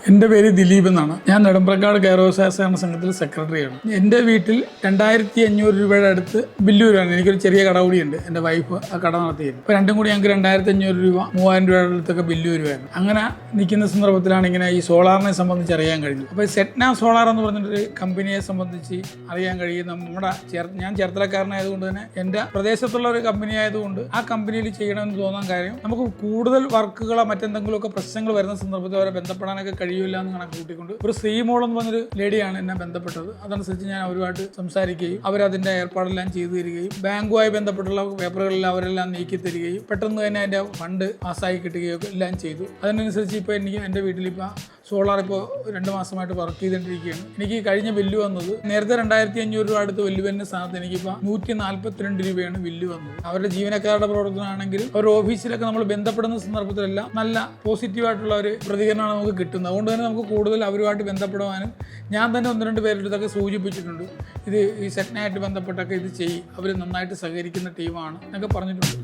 എൻ്റെ പേര് ദിലീപ് എന്നാണ്. ഞാൻ നെടുമ്പ്രക്കാട് കയർ വ്യവസായ സഹകരണ സംഘത്തിൽ സെക്രട്ടറിയാണ്. എൻ്റെ വീട്ടിൽ 2500 രൂപയുടെ അടുത്ത് ബില്ല് വരുവാണ്. എനിക്കൊരു ചെറിയ കട കൂടിയുണ്ട്. എൻ്റെ വൈഫ് ആ കട നടത്തിയിരുന്നു. അപ്പോൾ രണ്ടും കൂടി ഞങ്ങൾക്ക് 2500 രൂപ 3000 രൂപയുടെ അടുത്തൊക്കെ ബില്ല് വരുമായിരുന്നു. അങ്ങനെ നിൽക്കുന്ന സന്ദർഭത്തിലാണ് ഇങ്ങനെ ഈ സോളാറിനെ സംബന്ധിച്ച് അറിയാൻ കഴിഞ്ഞത്. അപ്പോൾ സെറ്റ്ന സോളാർ എന്ന് പറഞ്ഞിട്ടൊരു കമ്പനിയെ സംബന്ധിച്ച് അറിയാൻ കഴിയുന്ന ഞാൻ ചേർത്തലക്കാരനായതുകൊണ്ട് തന്നെ എൻ്റെ പ്രദേശത്തുള്ള ഒരു കമ്പനി ആയതുകൊണ്ട് ആ കമ്പനിയിൽ ചെയ്യണമെന്ന് തോന്നാൻ കാര്യം നമുക്ക് കൂടുതൽ വർക്കുകളോ മറ്റെന്തെങ്കിലുമൊക്കെ പ്രശ്നങ്ങൾ വരുന്ന സന്ദർഭത്തിൽ അവരെ ബന്ധപ്പെടാനൊക്കെ കഴിയില്ല എന്ന് കണക്ക് കൂട്ടിക്കൊണ്ട് ഒരു ശ്രീമോൾ എന്ന് പറഞ്ഞൊരു ലേഡിയാണ് എന്നെ ബന്ധപ്പെട്ടത്. അതനുസരിച്ച് ഞാൻ അവരുമായിട്ട് സംസാരിക്കുകയും അവരതിൻ്റെ ഏർപ്പാടെല്ലാം ചെയ്തു തരികയും ബാങ്കുമായി ബന്ധപ്പെട്ടുള്ള പേപ്പറുകളെല്ലാം അവരെല്ലാം നീക്കി തരികയും പെട്ടെന്ന് തന്നെ അതിൻ്റെ ഫണ്ട് പാസ്സായി കിട്ടുകയൊക്കെ എല്ലാം ചെയ്തു. അതിനനുസരിച്ച് ഇപ്പോൾ എനിക്ക് എൻ്റെ വീട്ടിലിപ്പോൾ സോളാർ ഇപ്പോൾ 2 മാസമായിട്ട് വർക്ക് ചെയ്തുകൊണ്ടിരിക്കുകയാണ്. എനിക്ക് കഴിഞ്ഞ ബില്ല് വന്നത് നേരത്തെ 2500 രൂപ അടുത്ത് ബില്ല് വരുന്ന സ്ഥാനത്ത് എനിക്കിപ്പോൾ 142 രൂപയാണ് ബില്ല് വന്നത്. അവരുടെ ജീവനക്കാരുടെ പ്രവർത്തനമാണെങ്കിലും അവരുടെ ഓഫീസിലൊക്കെ നമ്മൾ ബന്ധപ്പെടുന്ന സന്ദർഭത്തിലെല്ലാം നല്ല പോസിറ്റീവായിട്ടുള്ള ഒരു പ്രതികരണമാണ് നമുക്ക് കിട്ടുന്നത്. അതുകൊണ്ട് തന്നെ നമുക്ക് കൂടുതൽ അവരുമായിട്ട് ബന്ധപ്പെടുവാനും ഞാൻ തന്നെ 1-2 പേരുടെ അടുത്തൊക്കെ സൂചിപ്പിച്ചിട്ടുണ്ട്. ഈ സെറ്റ്നായിട്ട് ബന്ധപ്പെട്ടൊക്കെ ഇത് ചെയ്യും, അവർ നന്നായിട്ട് സഹകരിക്കുന്ന ടീമാണ് എന്നൊക്കെ പറഞ്ഞിട്ടുണ്ട്.